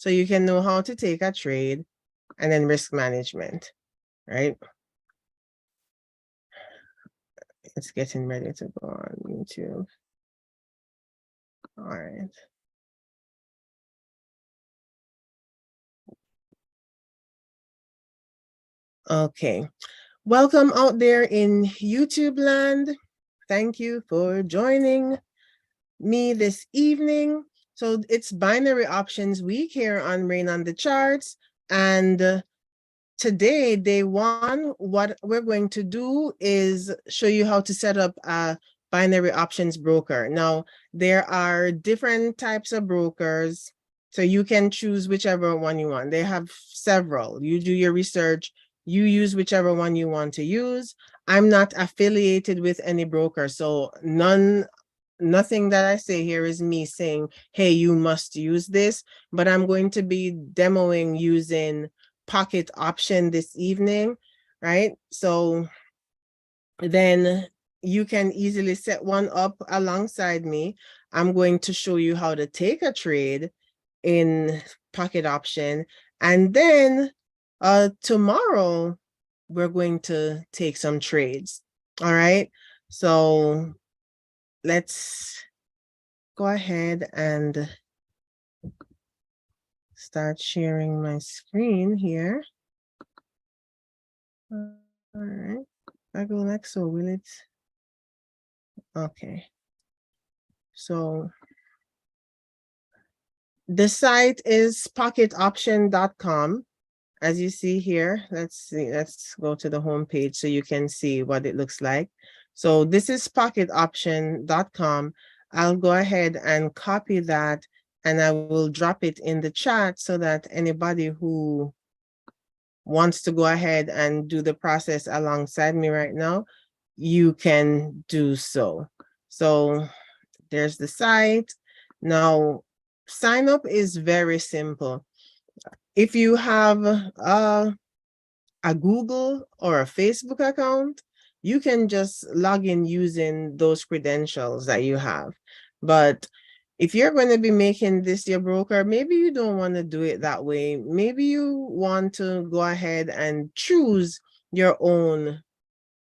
so you can know how to take a trade, and then risk management, right? It's getting ready to go on YouTube. All right. Okay. Welcome out there in YouTube land. Thank you for joining me this evening. So it's binary options week here on Rain on the Charts. And today, day one, what we're going to do is show you how to set up a binary options broker. Now, there are different types of brokers, so you can choose whichever one you want. They have several. You do your research, you use whichever one you want to use. I'm not affiliated with any broker, so nothing that I say here is me saying, hey, you must use this, but I'm going to be demoing using Pocket Option this evening, right? So then you can easily set one up alongside me. I'm going to show you how to take a trade in Pocket Option. And then tomorrow, we're going to take some trades. All right. So let's go ahead and start sharing my screen here. All right. I go next, so will it? Okay. So the site is pocketoption.com. As you see here, let's see, let's go to the home page so you can see what it looks like. So this is pocketoption.com. I'll go ahead and copy that and I will drop it in the chat so that anybody who wants to go ahead and do the process alongside me right now, you can do so. So there's the site. Now, sign up is very simple. If you have a Google or a Facebook account, you can just log in using those credentials that you have. But if you're going to be making this your broker, maybe you don't want to do it that way. Maybe you want to go ahead and choose your own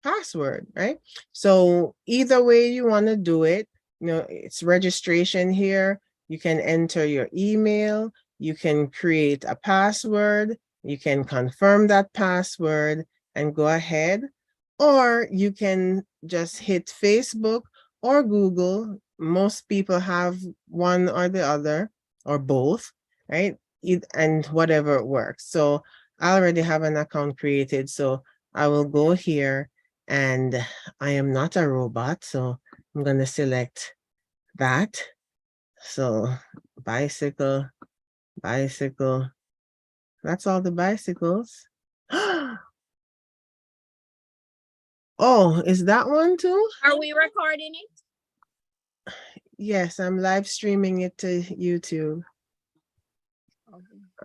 password, right? So either way you want to do it, you know, it's registration here. You can enter your email, you can create a password, you can confirm that password and go ahead, or you can just hit Facebook or Google. Most people have one or the other or both, right? And whatever works. So I already have an account created, so I will go here, and I am not a robot, so I'm going to select that. So bicycle, bicycle, that's all the bicycles. Oh, is that one too? Are we recording it? Yes, I'm live streaming it to YouTube.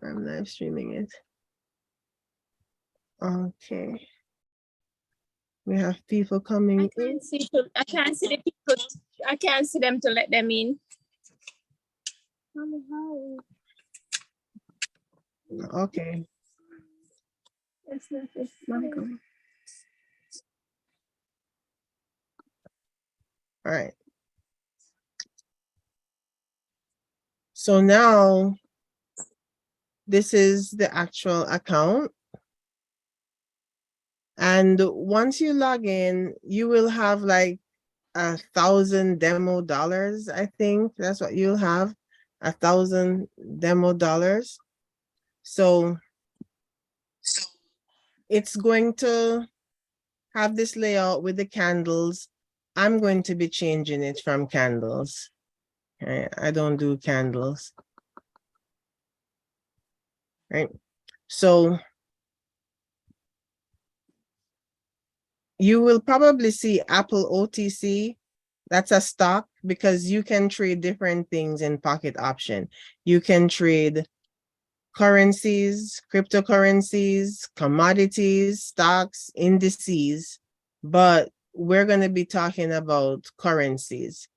I'm live streaming it. Okay. We have people coming in. I can't see the people. I can't see them to let them in. Okay. All right. So now this is the actual account. And once you log in, you will have like 1,000 demo dollars, I think. That's what you'll have, 1,000 demo dollars. So it's going to have this layout with the candles. I'm going to be changing it from candles. Okay, I don't do candles. Right. So you will probably see Apple OTC. That's a stock because you can trade different things in Pocket Option. You can trade currencies, cryptocurrencies, commodities, stocks, indices, but we're going to be talking about currencies,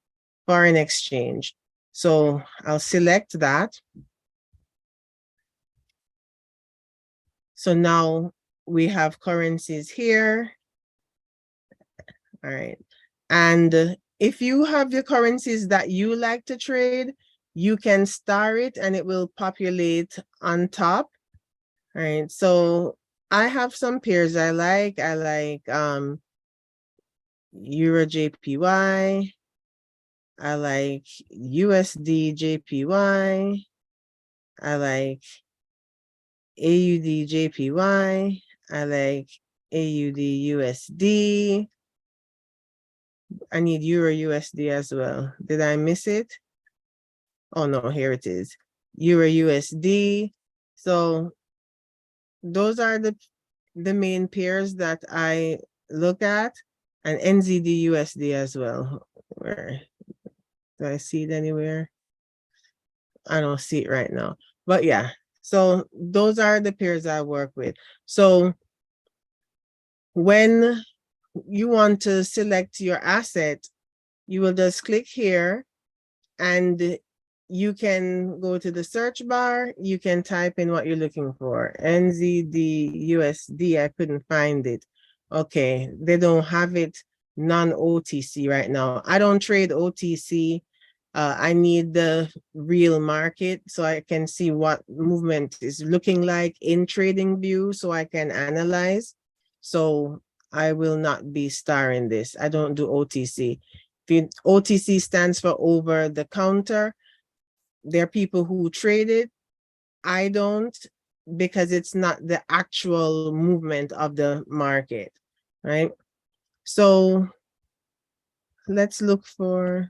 foreign exchange. So I'll select that. So now we have currencies here. All right. And if you have the currencies that you like to trade, you can star it and it will populate on top. All right. So I have some pairs I like. I like Euro JPY. I like USD JPY. I like AUD JPY. I like AUD USD. I need Euro USD as well. Did I miss it? Oh no, here it is. Euro USD. So those are the main pairs that I look at, and NZD USD as well. Where do I see it anywhere? I don't see it right now. But yeah, so those are the pairs I work with. So when you want to select your asset, you will just click here and you can go to the search bar. You can type in what you're looking for. NZD USD, I couldn't find it. Okay, they don't have it non-OTC right now. I don't trade OTC. I need the real market so I can see what movement is looking like in trading view so I can analyze. So I will not be starring this. I don't do OTC. OTC stands for over the counter. There are people who trade it. I don't, because it's not the actual movement of the market, right? So let's look for,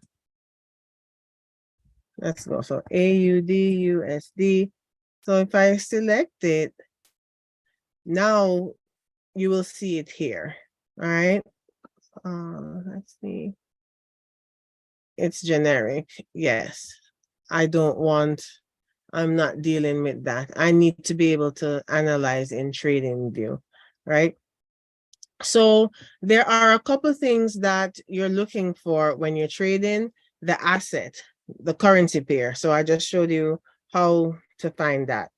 let's go. So AUD, USD. So if I select it, now you will see it here, all right? Let's see. It's generic, yes. I don't want, I'm not dealing with that. I need to be able to analyze in trading view, right? So there are a couple things that you're looking for when you're trading: the asset, the currency pair. So I just showed you how to find that.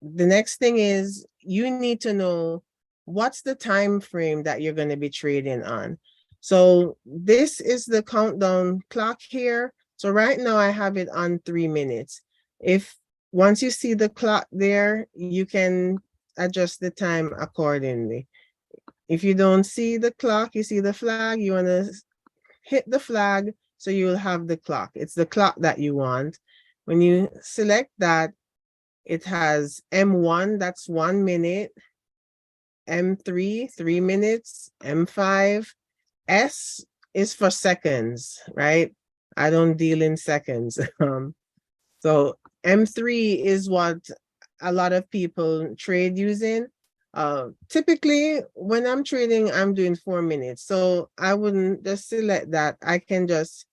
The next thing is you need to know what's the time frame that you're going to be trading on. So this is the countdown clock here. So right now I have it on 3 minutes. If once you see the clock there, you can adjust the time accordingly. If you don't see the clock, you see the flag, you want to hit the flag so you'll have the clock. It's the clock that you want. When you select that, it has M1, that's 1 minute, M3, 3 minutes, M5. S is for seconds, right? I don't deal in seconds. So M3 is what a lot of people trade using. Typically, when I'm trading, I'm doing 4 minutes. So I wouldn't just select that. I can just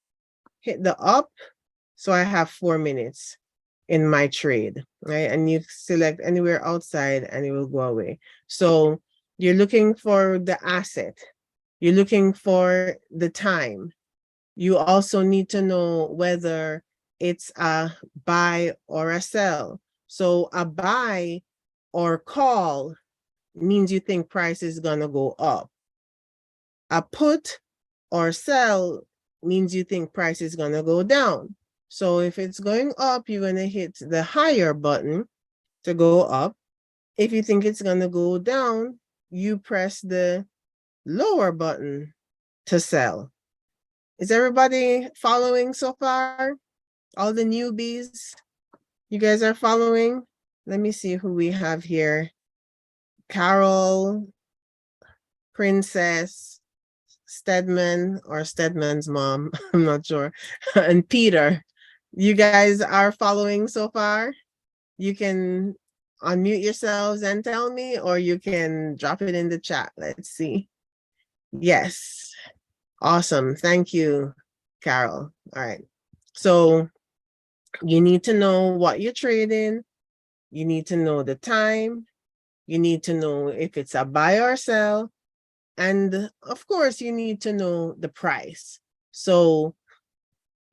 hit the up. So I have 4 minutes in my trade, right? And you select anywhere outside and it will go away. So you're looking for the asset. You're looking for the time. You also need to know whether it's a buy or a sell. So a buy or call means you think price is going to go up. A put or sell means you think price is going to go down. So if it's going up, you're going to hit the higher button to go up. If you think it's going to go down, you press the lower button to sell. Is everybody following so far? All the newbies, you guys are following? Let me see who we have here. Carol, Princess, Stedman, or Stedman's mom, I'm not sure, and Peter. You guys are following so far? You can unmute yourselves and tell me, or you can drop it in the chat. Let's see. Yes. Awesome. Thank you, Carol. All right. So you need to know what you're trading. You need to know the time. You need to know if it's a buy or sell. And of course, you need to know the price. So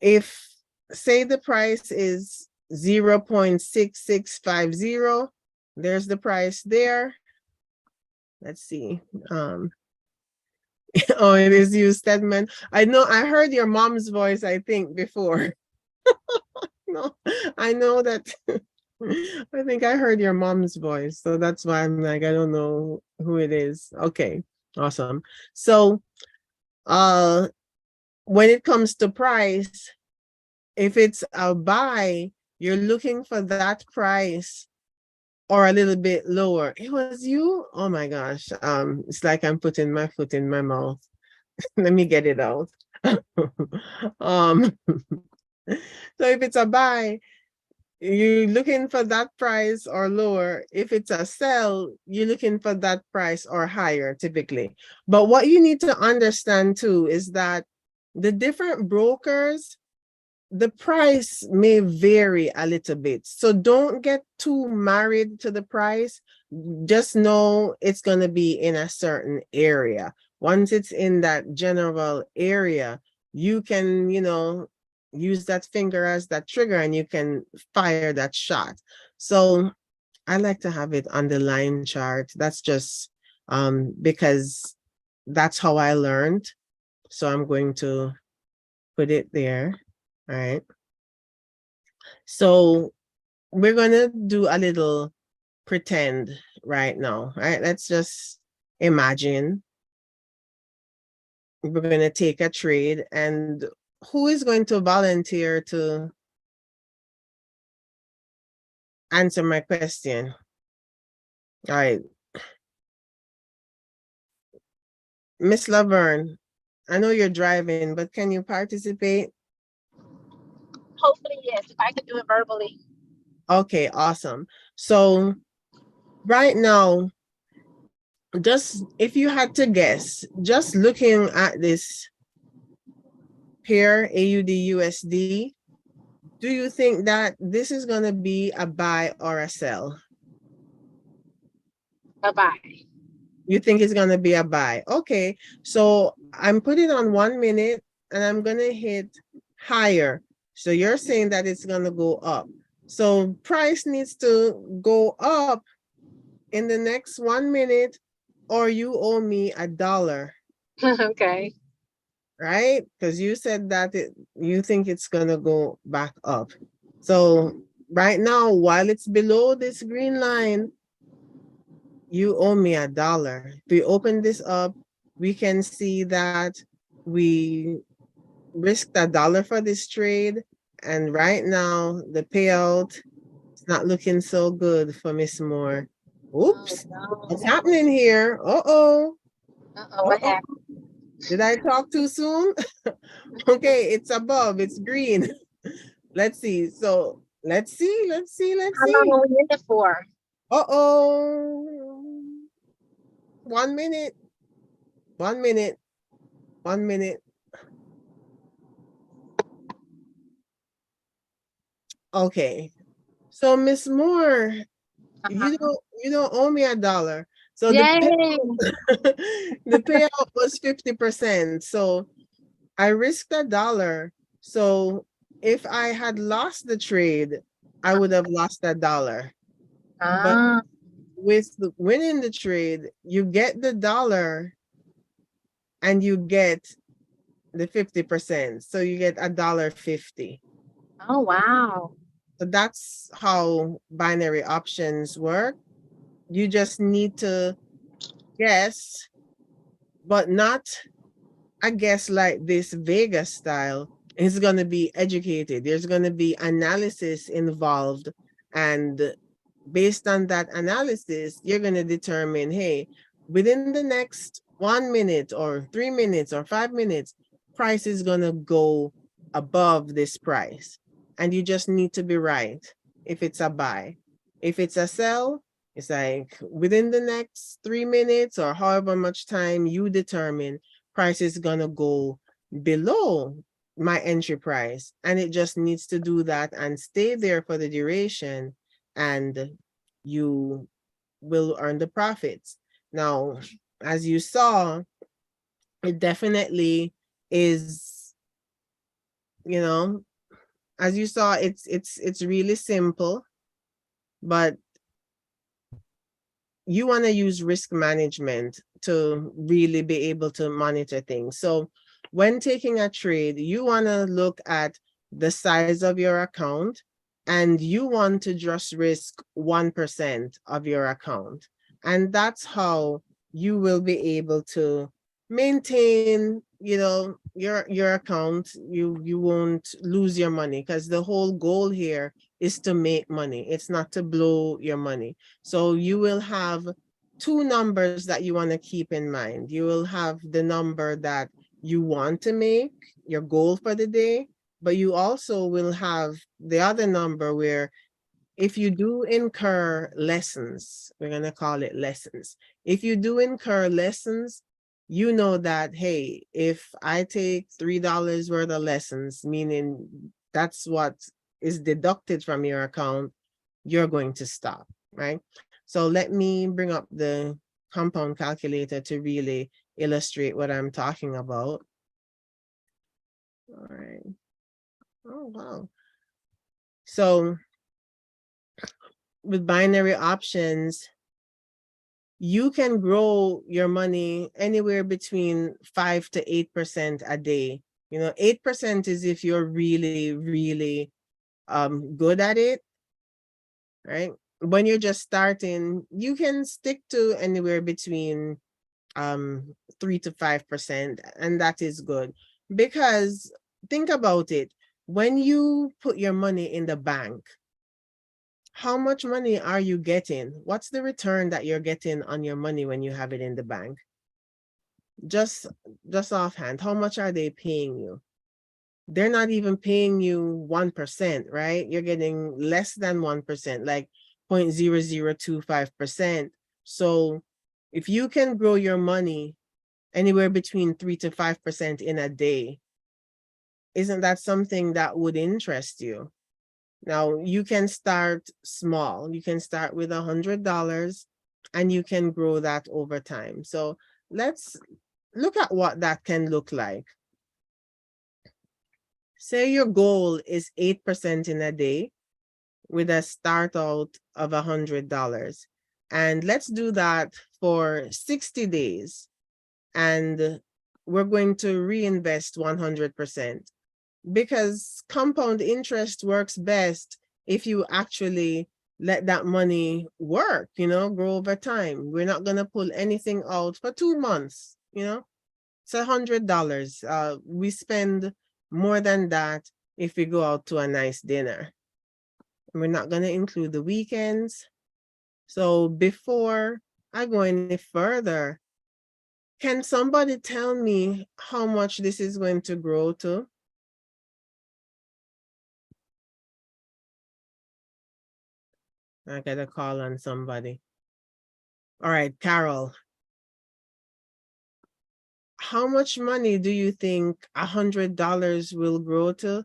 if, say the price is 0.6650, There's the price there. Let's see. Oh, it is you, Stedman. I know I heard your mom's voice, I think, before. No, I know that. I think I heard your mom's voice. So that's why I'm like, I don't know who it is. Okay, awesome. So when it comes to price, if it's a buy, you're looking for that price or a little bit lower. It was you? Oh my gosh. It's like I'm putting my foot in my mouth. Let me get it out. um so if it's a buy, you're looking for that price or lower. If it's a sell, you're looking for that price or higher typically. But what you need to understand too is that the different brokers, the price may vary a little bit. So don't get too married to the price. Just know it's going to be in a certain area. Once it's in that general area, you can, use that finger as that trigger and you can fire that shot. So I like to have it on the line chart. That's just because that's how I learned. So I'm going to put it there. All right. So we're gonna do a little pretend right now. Right? Let's just imagine we're gonna take a trade, and who is going to volunteer to answer my question? All right, Miss Laverne, I know you're driving, but can you participate? Hopefully, yes. If I could do it verbally. Okay, awesome. So right now, just if you had to guess, just looking at this pair AUD USD, do you think that this is going to be a buy or a sell? A buy. You think it's going to be a buy? Okay, so I'm putting on 1 minute and I'm going to hit higher. So you're saying that it's going to go up. So price needs to go up in the next 1 minute or you owe me $1. Okay. Right? Because you said that you think it's going to go back up. So right now, while it's below this green line, you owe me $1. If we open this up, we can see that we risked $1 for this trade. And right now, the payout is not looking so good for Miss Moore. Oops, Oh, what's no. happening here? Uh-oh. What Uh-oh. happened? Did I talk too soon? Okay, it's above, it's green. Let's see. So let's see. How long are we in it for? Uh-oh. 1 minute. 1 minute. 1 minute. Okay. So Miss Moore, you don't owe me $1. So the Yay! the payout was 50%. So I risked $1. So if I had lost the trade, I would have lost $1. But Ah, with winning the trade, you get the $1 and you get the 50%. So you get $1.50. oh, wow. So that's how binary options work. You just need to guess, but not a guess like this Vegas style. It's going to be educated. There's going to be analysis involved. And based on that analysis, you're going to determine, hey, within the next 1 minute or 3 minutes or 5 minutes, price is going to go above this price. And you just need to be right if it's a buy. If it's a sell, it's like within the next 3 minutes or however much time you determine, price is going to go below my entry price. And it just needs to do that and stay there for the duration, and you will earn the profits. Now, as you saw, it definitely is, you know, as you saw, it's really simple, but you want to use risk management to really be able to monitor things. So when taking a trade, you want to look at the size of your account, and you want to just risk 1% of your account. And that's how you will be able to maintain, your account. You won't lose your money, because the whole goal here is to make money. It's not to blow your money. So you will have two numbers that you want to keep in mind. You will have the number that you want to make, your goal for the day, but you also will have the other number where if you do incur lessons, we're going to call it lessons. If you do incur lessons, you know that, hey, if I take $3 worth of lessons, meaning that's what is deducted from your account, you're going to stop, right? So let me bring up the compound calculator to really illustrate what I'm talking about. All right. Oh, wow. So with binary options, you can grow your money anywhere between 5 to 8% a day. 8% is if you're really, really good at it, right? When you're just starting, you can stick to anywhere between 3 to 5%, and that is good. Because think about it, when you put your money in the bank, how much money are you getting? What's the return that you're getting on your money when you have it in the bank? Just offhand, how much are they paying you? They're not even paying you 1%, right? You're getting less than 1%, like 0.0025%. So if you can grow your money anywhere between 3 to 5% in a day, isn't that something that would interest you? Now, you can start small. You can start with $100 and you can grow that over time. So let's look at what that can look like. Say your goal is 8% in a day with a start out of $100. And let's do that for 60 days. And we're going to reinvest 100%. Because compound interest works best if you actually let that money work, grow over time. We're not going to pull anything out for 2 months, it's $100. We spend more than that if we go out to a nice dinner. We're not going to include the weekends. So before I go any further, can somebody tell me how much this is going to grow to? I got a call on somebody. All right, Carol. How much money do you think $100 will grow to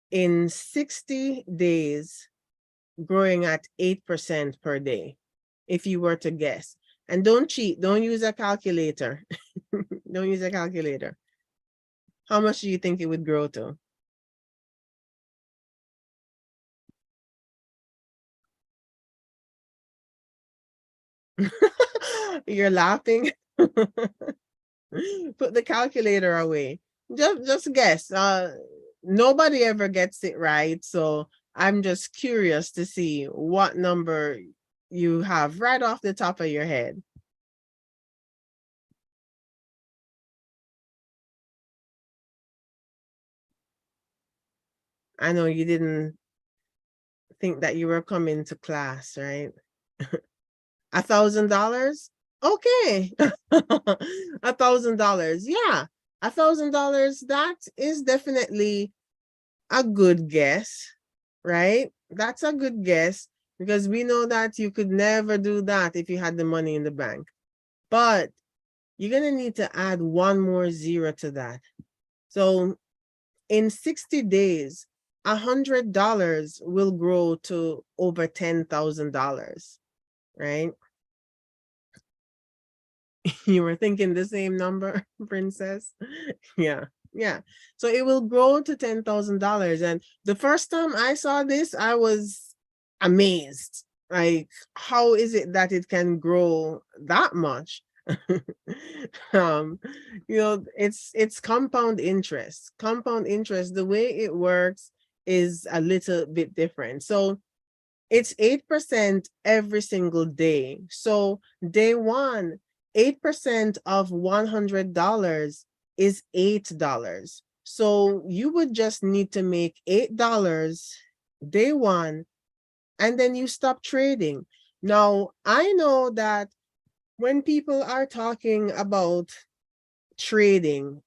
in 60 days, growing at 8% per day, if you were to guess? And don't cheat. Don't use a calculator. Don't use a calculator. How much do you think it would grow to? You're laughing. Put the calculator away. Just guess. Nobody ever gets it right, so I'm just curious to see what number you have right off the top of your head. I know you didn't think that you were coming to class, right? $1,000? Okay. $1,000. Yeah. $1,000. That is definitely a good guess, right? That's a good guess, because we know that you could never do that if you had the money in the bank. But you're going to need to add one more zero to that. So in 60 days, $100 will grow to over $10,000, right? You were thinking the same number, Princess? Yeah. Yeah. So it will grow to $10,000. And the first time I saw this, I was amazed, Like, how is it that it can grow that much? um, it's compound interest. Compound interest, the way it works is a little bit different. So it's 8% every single day. So day one, 8% of $100 is $8. So you would just need to make $8 day one, and then you stop trading. Now, I know that when people are talking about trading,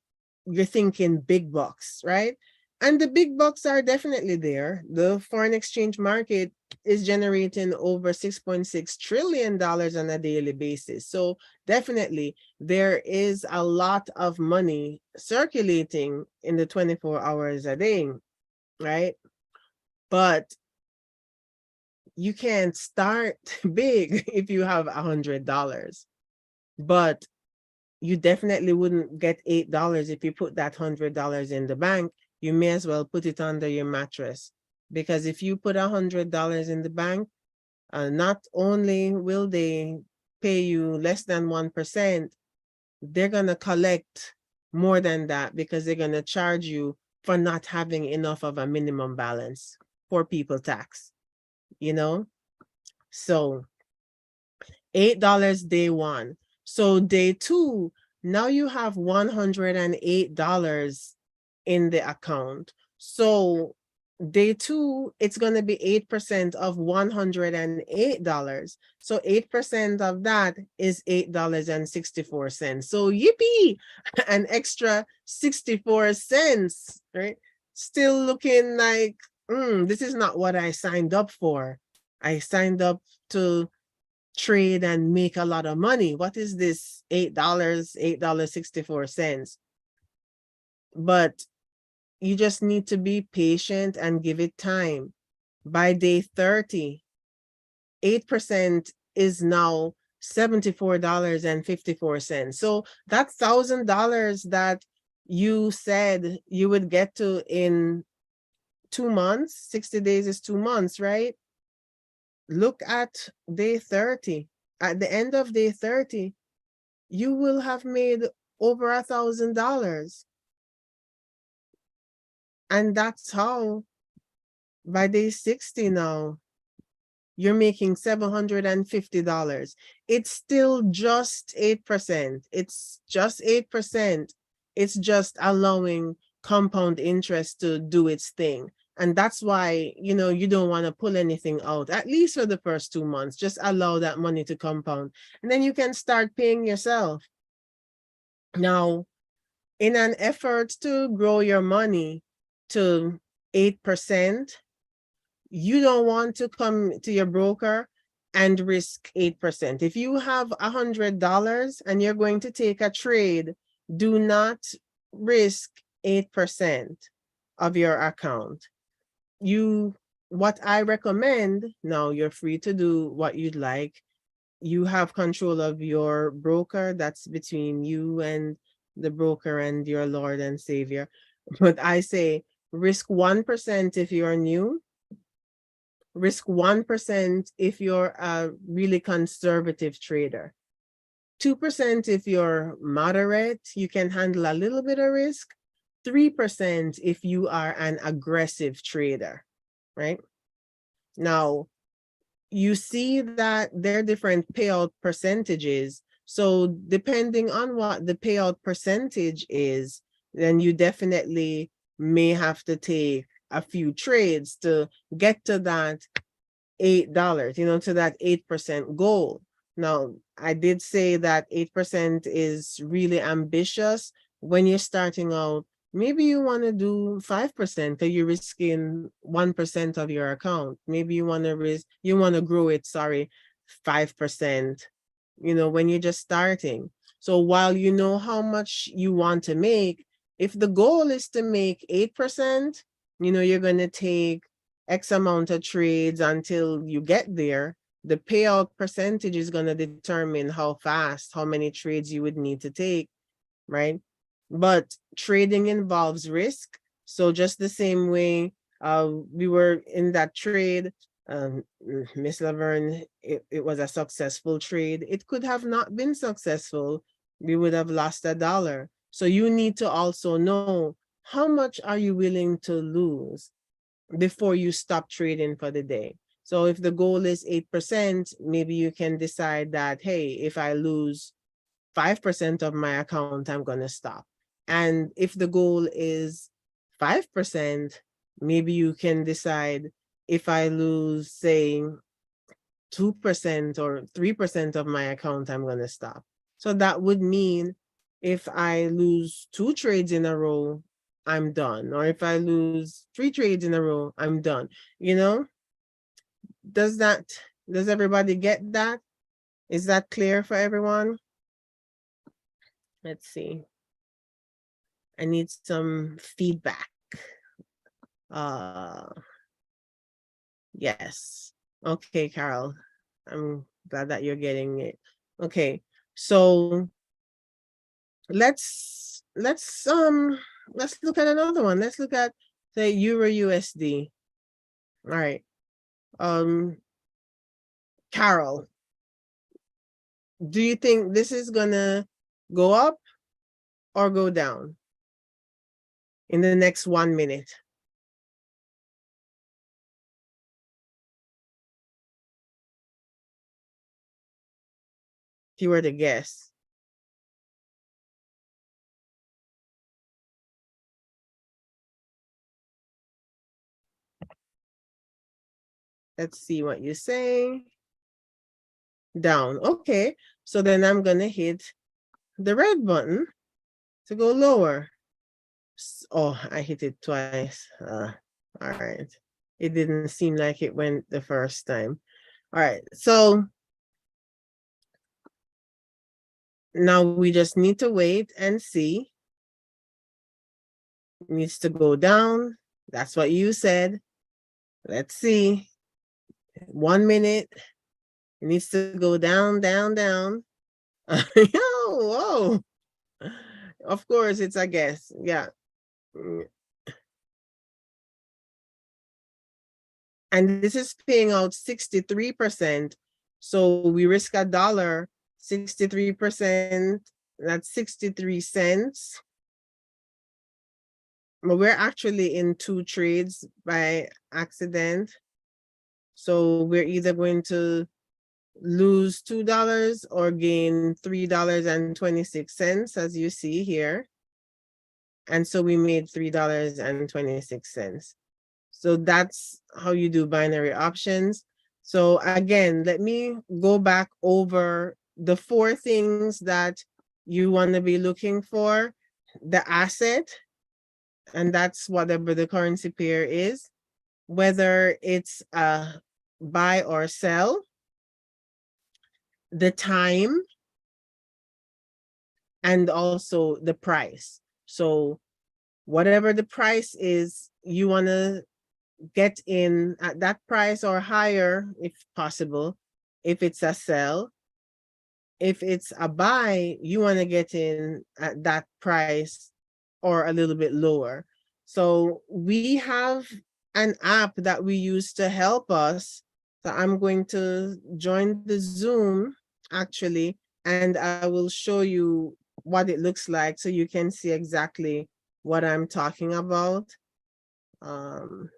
you're thinking big bucks, right? And the big bucks are definitely there. The foreign exchange market is generating over $6.6 trillion on a daily basis. So definitely there is a lot of money circulating in the 24 hours a day, right? But you can't start big if you have $100. But you definitely wouldn't get $8 if you put that $100 in the bank. You may as well put it under your mattress, because if you put $100 in the bank, not only will they pay you less than 1%, they're gonna collect more than that, because they're gonna charge you for not having enough of a minimum balance for people tax, you know? So $8 day one. So day two, now you have $108 in the account. So day two, it's going to be 8% of $108. So 8% of that is $8.64. So yippee, an extra 64 cents, right? Still looking like, this is not what I signed up for. I signed up to trade and make a lot of money. What is this $8.64? But you just need to be patient and give it time. By day 30, 8% is now $74.54. So that $1,000 that you said you would get to in 2 months, 60 days is 2 months, right? Look at day 30. At the end of day 30, you will have made over $1,000. And that's how by day 60 now, you're making $750. It's still just 8%. It's just 8%. It's just allowing compound interest to do its thing. And that's why, you don't want to pull anything out, at least for the first 2 months. Just allow that money to compound. And then you can start paying yourself. Now, in an effort to grow your money to 8%, you don't want to come to your broker and risk 8%. If you have $100 and you're going to take a trade, do not risk 8% of your account. What I recommend, now you're free to do what you'd like. You have control of your broker. That's between you and the broker and your Lord and Savior. But I say risk 1% if you're new. Risk 1% if you're a really conservative trader. 2% if you're moderate, you can handle a little bit of risk. 3% if you are an aggressive trader, right? Now, you see that there are different payout percentages. So depending on what the payout percentage is, then you definitely may have to take a few trades to get to that $8, to that 8% goal. Now, I did say that 8% is really ambitious when you're starting out. Maybe you want to do 5% because you're risking 1% of your account. Maybe you want to grow it, 5%, when you're just starting. So while you know how much you want to make, if the goal is to make 8%, you're going to take X amount of trades until you get there. The payout percentage is going to determine how fast, how many trades you would need to take, right? But trading involves risk. So just the same way we were in that trade, Miss Laverne, it was a successful trade. It could have not been successful. We would have lost $1. So you need to also know how much are you willing to lose before you stop trading for the day. So if the goal is 8%, maybe you can decide that, hey, if I lose 5% of my account, I'm going to stop. And if the goal is 5%, maybe you can decide, if I lose, say, 2% or 3% of my account, I'm going to stop. So that would mean if I lose 2 trades in a row, I'm done. Or if I lose 3 trades in a row, I'm done. You know, does everybody get that? Is that clear for everyone? Let's see. I need some feedback. Uh, yes. Okay, Carol. I'm glad that you're getting it. Okay. So let's look at another one. Let's look at the Euro USD. All right. Carol, do you think this is gonna go up or go down in the next 1 minute? If you were to guess. Let's see what you say. Down. Okay. So then I'm gonna hit the red button to go lower. Oh, I hit it twice. All right. It didn't seem like it went the first time. All right. So now we just need to wait and see. It needs to go down. That's what you said. Let's see. 1 minute. It needs to go down, down, down. Whoa. Of course, it's a guess. Yeah. And this is paying out 63%. So we risk $1, 63%, that's 63 cents. But we're actually in 2 trades by accident. So we're either going to lose $2 or gain $3.26, as you see here. And so we made $3.26. So that's how you do binary options. So again, let me go back over the 4 things that you want to be looking for. The asset, and that's whatever the currency pair is, whether it's a buy or sell, the time, and also the price. So whatever the price is, you want to get in at that price or higher if possible, if it's a sell. If it's a buy, you want to get in at that price or a little bit lower. So we have an app that we use to help us. So I'm going to join the Zoom actually, and I will show you what it looks like so you can see exactly what I'm talking about. Hold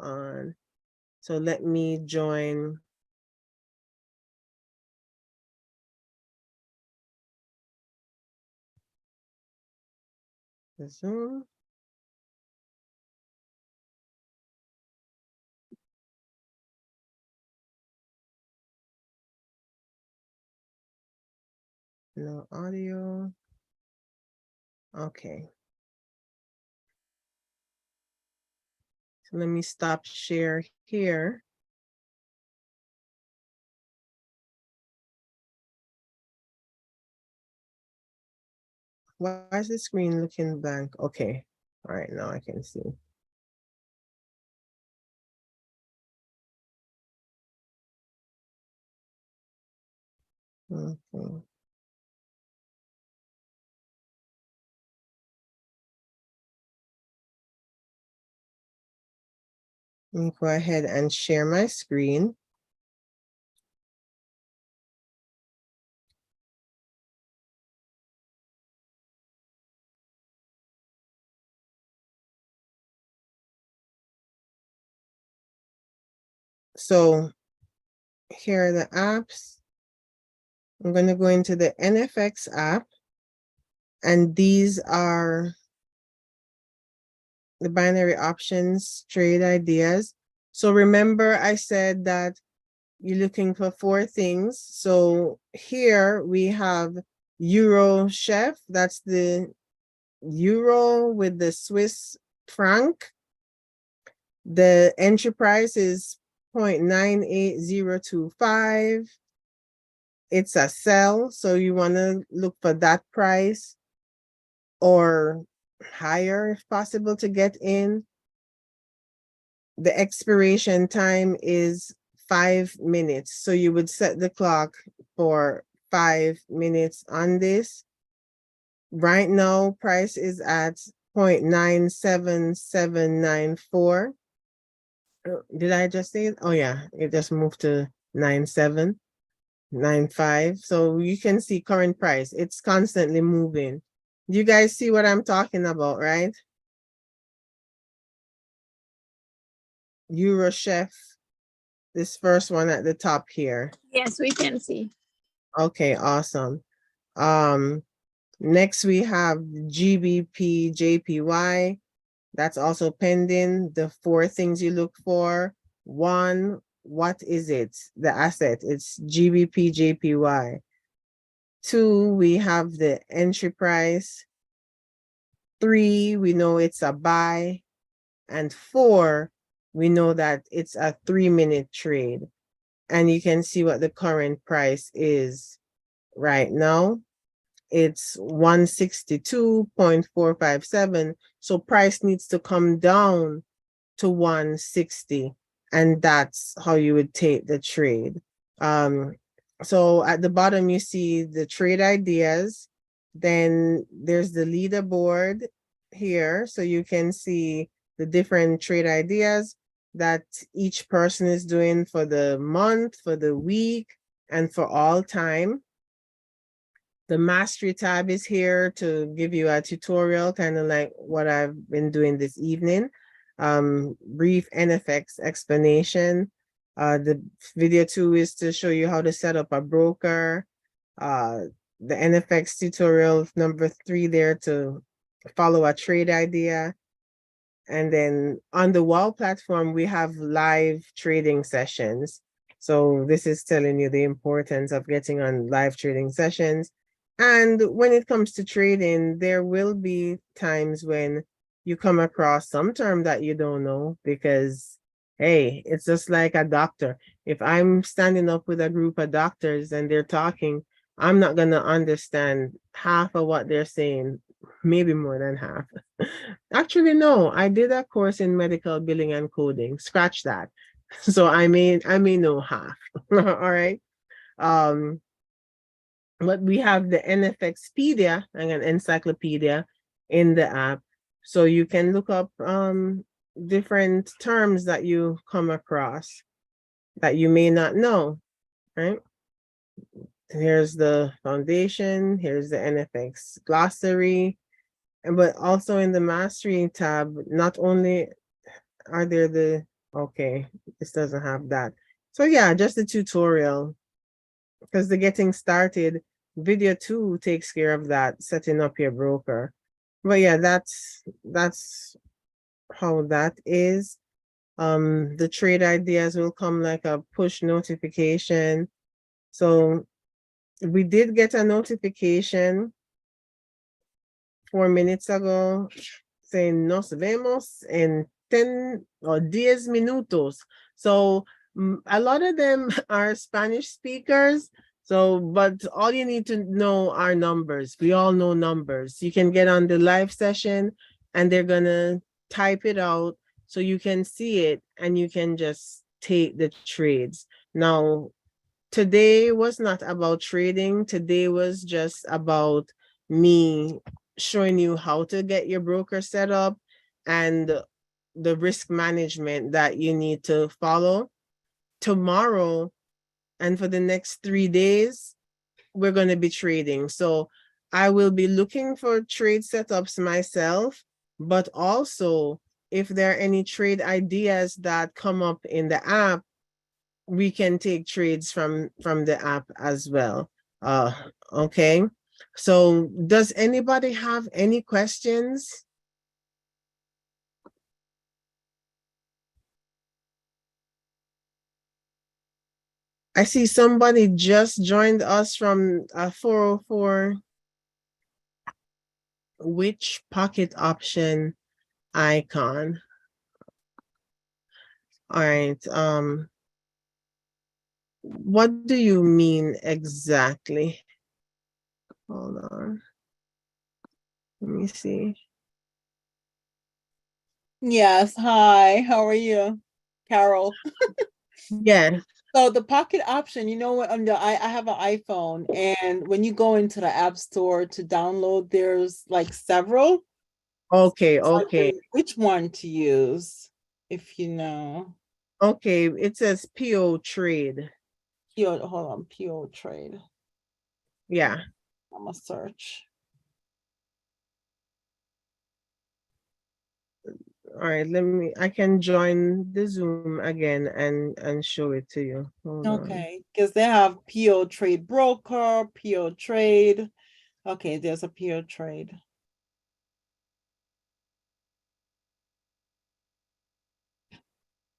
on. So let me join. The Zoom. No audio. Okay. So let me stop share here. Why is the screen looking blank? Okay. All right, now I can see. Okay. Let me go ahead and share my screen. So here are the apps. I'm going to go into the NFX app, and these are the binary options trade ideas. So remember I said that you're looking for 4 things. So here we have Euro Chef. That's the Euro with the Swiss franc. The entry price is 0.98025. It's a sell, so you want to look for that price or higher if possible to get in. The expiration time is 5 minutes. So you would set the clock for 5 minutes on this. Right now, price is at 0.97794. Did I just say it? Oh yeah, it just moved to 9795. So you can see current price. It's constantly moving. You guys see what I'm talking about, right? Euro Chef, this first one at the top here. Yes, we can see. Okay, awesome. Next we have GBP JPY. That's also pending. The 4 things you look for. 1, what is it? The asset, it's GBP JPY. 2, we have the entry price. 3, we know it's a buy. And 4, we know that it's a 3-minute trade. And you can see what the current price is right now. It's 162.457. So price needs to come down to 160. And that's how you would take the trade. So at the bottom, you see the trade ideas. Then there's the leaderboard here. So you can see the different trade ideas that each person is doing for the month, for the week, and for all time. The mastery tab is here to give you a tutorial, kind of like what I've been doing this evening. Brief NFX explanation. The video 2 is to show you how to set up a broker. The NFX tutorial number 3 there to follow a trade idea. And then on the WOW platform, we have live trading sessions. So this is telling you the importance of getting on live trading sessions. And when it comes to trading, there will be times when you come across some term that you don't know because, hey, it's just like a doctor. If I'm standing up with a group of doctors and they're talking, I'm not going to understand half of what they're saying, maybe more than half. Actually, no, I did a course in medical billing and coding. Scratch that. So I may know half. All right. But we have the NFXpedia and an encyclopedia in the app. So you can look up different terms that you come across that you may not know, right? Here's the foundation, here's the NFX glossary, but also in the mastery tab, not only are there the, okay, this doesn't have that. So yeah, just the tutorial, because the getting started video 2 takes care of that, setting up your broker. But yeah, that's how that is. The trade ideas will come like a push notification. So we did get a notification 4 minutes ago saying nos vemos en 10 or 10 minutos. So a lot of them are Spanish speakers. So, but all you need to know are numbers. We all know numbers. You can get on the live session and they're gonna type it out so you can see it and you can just take the trades. Now, today was not about trading. Today was just about me showing you how to get your broker set up and the risk management that you need to follow. Tomorrow and for the next 3 days, we're going to be trading. So I will be looking for trade setups myself, but also if there are any trade ideas that come up in the app, we can take trades from the app as well. Okay. So does anybody have any questions? I see somebody just joined us from 404. Which pocket option icon? All right. What do you mean exactly? Hold on. Let me see. Yes. Hi. How are you, Carol? Yeah. So the pocket option, you know what? I have an iPhone, and when you go into the App Store to download, there's like several. Okay. Okay. Which one to use, if you know? Okay. It says PO trade. Hold on, PO trade. Yeah. I'm gonna search. All right. I can join the Zoom again and show it to you. Hold Okay, because they have PO trade broker, PO trade. Okay, there's a PO trade.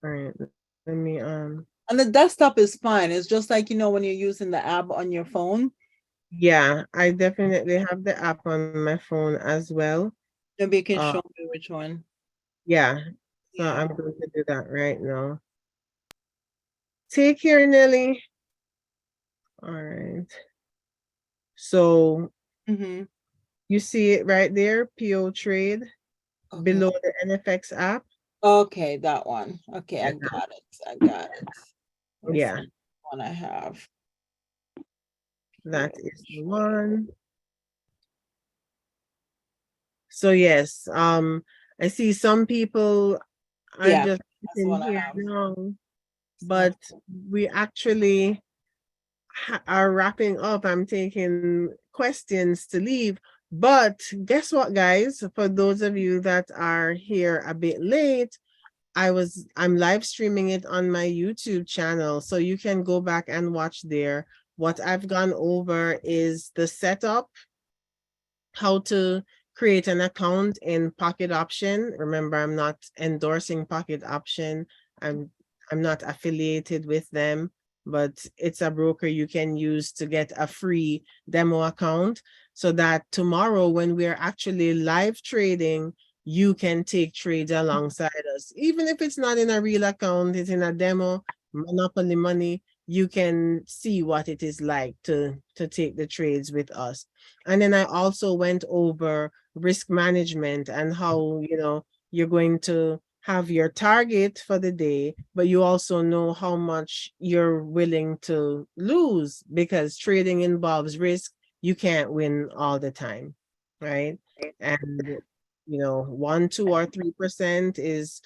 All right. Let me And the desktop is fine. It's just like, you know, when you're using the app on your phone. Yeah, I definitely have the app on my phone as well. Maybe you can show me which one. Yeah. So Yeah. I'm going to do that right now. Take care, Nelly. All right. So you see it right there, PO trade, below the NFX app. Okay, that one. Okay, I got it. I got it. Yeah. One I have. That is the one. So yes, I see some people are just in here now, but we actually are wrapping up. I'm taking questions to leave. But guess what, guys? For those of you that are here a bit late, I'm live streaming it on my YouTube channel. So you can go back and watch there. What I've gone over is the setup, how to create an account in Pocket Option. Remember, I'm not endorsing Pocket Option. I'm not affiliated with them, but it's a broker you can use to get a free demo account so that tomorrow when we're actually live trading, you can take trades alongside us. Even if it's not in a real account, it's in a demo, Monopoly money, you can see what it is like to take the trades with us. And then I also went over risk management and how, you're going to have your target for the day, but you also know how much you're willing to lose because trading involves risk. You can't win all the time, right? And 1, 2, or 3%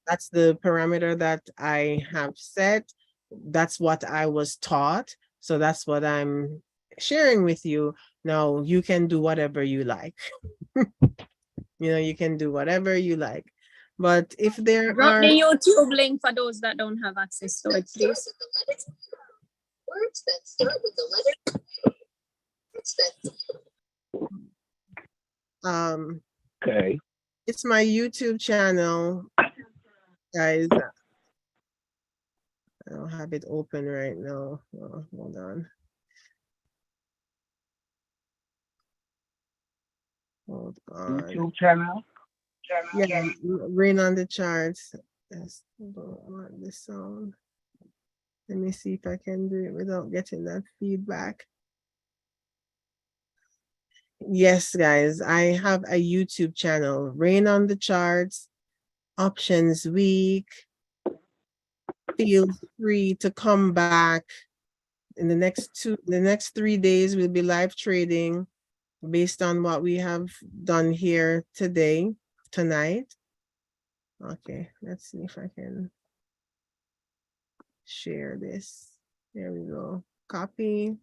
that's the parameter that I have set. That's what I was taught. So that's what I'm sharing with you. Now you can do whatever you like. You can do whatever you like. But if there Drop are the YouTube link for those that don't have access to it, please. Words that start with the letter. Okay. It's my YouTube channel, guys. I don't have it open right now. Oh, hold on. Hold on. YouTube channel? Yeah, Rain on the Charts. Yes, don't want this song. Let me see if I can do it without getting that feedback. Yes, guys, I have a YouTube channel, Rain on the Charts, Options Week. Feel free to come back. In the next 3 days, we'll be live trading based on what we have done here tonight. Okay, let's see if I can share this. There we go. Copy.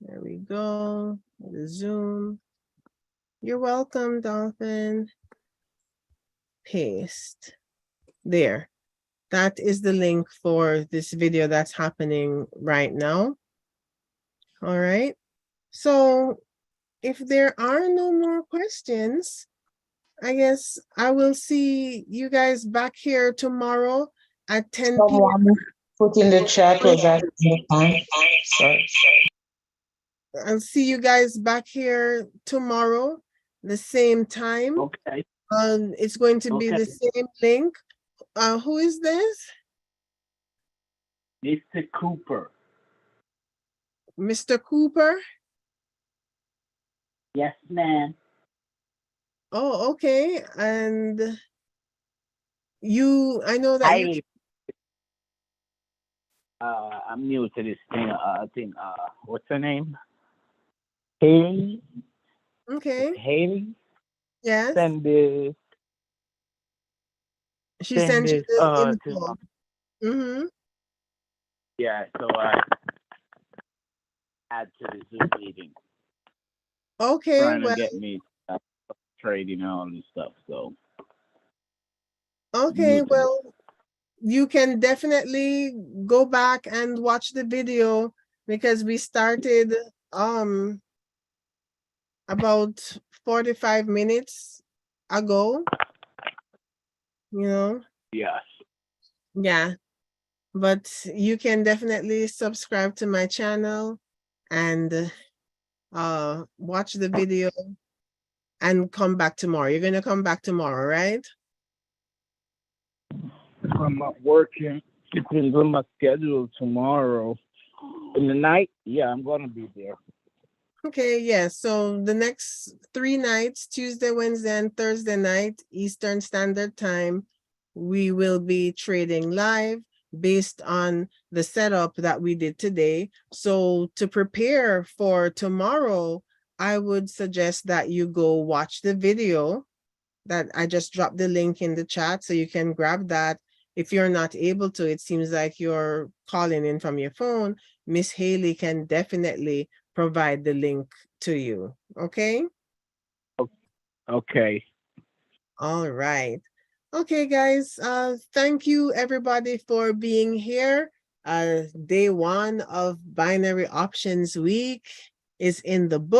There we go. The Zoom. You're welcome, Dolphin. Paste. There. That is the link for this video that's happening right now. All right. So if there are no more questions, I guess I will see you guys back here tomorrow at 10 p.m. Someone put in the chat was asking the time. Sorry. I'll see you guys back here tomorrow, the same time. Okay. It's going to be Okay. the same link. Who is this? Mr. Cooper. Mr. Cooper? Yes, ma'am. Oh, okay. And I know that you, I'm new to this thing. What's her name? Haley. okay, Haley. yes. Send this. She Send sent you this. the To info. Mm-hmm. yeah. So I add to the Zoom meeting. Okay, Trying to well, get me trading and all this stuff. So okay, new to well, you can definitely go back and watch the video because we started about 45 minutes ago, you know. yes. Yeah, but you can definitely subscribe to my channel and watch the video and come back tomorrow. You're gonna come back tomorrow, right? I'm not working. Depends on my schedule tomorrow. In the night, yeah, I'm gonna be there. Okay, yes. So the next 3 nights, Tuesday, Wednesday, and Thursday night, Eastern Standard Time, we will be trading live based on the setup that we did today. So to prepare for tomorrow, I would suggest that you go watch the video that I just dropped the link in the chat so you can grab that. If you're not able to, it seems like you're calling in from your phone, Miss Haley can definitely provide the link to you. Okay? Okay. All right. Okay, guys. Thank you everybody for being here. Day 1 of Binary Options Week is in the book.